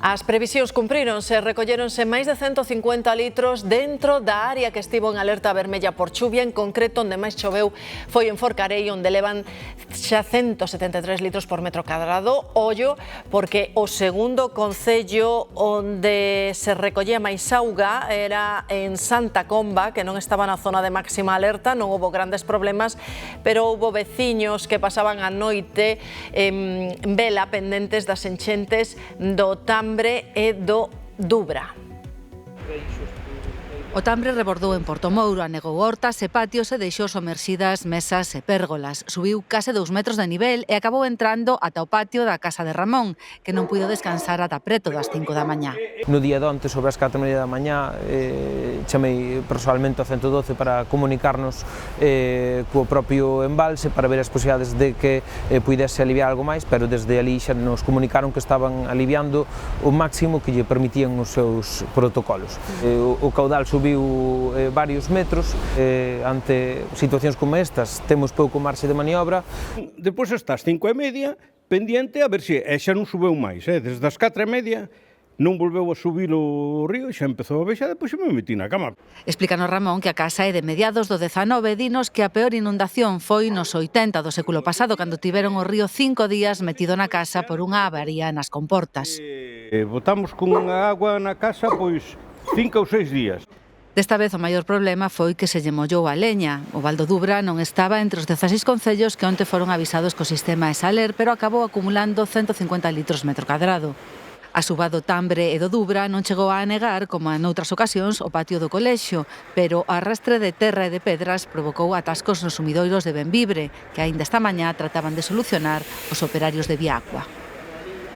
As previsións cumpríronse, recolléronse máis de 150 litros dentro da área que estivo en alerta vermella por chuvia, en concreto onde máis choveu foi en Forcarei, onde levan xa 173 litros por metro cadrado. Ollo, porque o segundo concello onde se recollía máis auga era en Santa Comba, que non estaba na zona de máxima alerta, non houbo grandes problemas, pero houbo veciños que pasaban a noite en vela pendentes das enchentes do Tambre e do Dubra. O Tambre rebordou en Portomouro, anegou hortas e patios e deixou somerxidas mesas e pérgolas. Subiu case 2 metros de nivel e acabou entrando ata o patio da casa de Ramón, que non puido descansar ata preto das 5 da mañá. No día de onte, sobre as 4:30 da mañá, chamei personalmente ao 112 para comunicarnos co propio embalse para ver as posibilidades de que puidese aliviar algo máis, pero desde ali xa nos comunicaron que estaban aliviando o máximo que lle permitían os seus protocolos. O caudal subiu varios metros, ante situacións como estas temos pouco marxe de maniobra. Depois estás 5:30 pendiente a ver se xa non subeu máis, desde as 4:30 non volveu a subir o río, xa empezou a baixar, depois xa me metí na cama. Explícanos Ramón que a casa é de mediados do 19, dinos que a peor inundación foi nos 80 do século pasado, cando tiveron o río 5 días metido na casa por unha avaría nas comportas. Botamos con unha agua na casa, pois 5 ou 6 días. Desta vez o maior problema foi que se lle mollou a leña. O Val do Dubra non estaba entre os 16 concellos que onte foron avisados co sistema Esaler, pero acabou acumulando 150 litros metro cadrado. A suba do Tambre e do Dubra non chegou a anegar, como en outras ocasións, o patio do colexio, pero o arrastre de terra e de pedras provocou atascos nos sumidoiros de Benvibre, que aínda esta mañá trataban de solucionar os operarios de Viacua.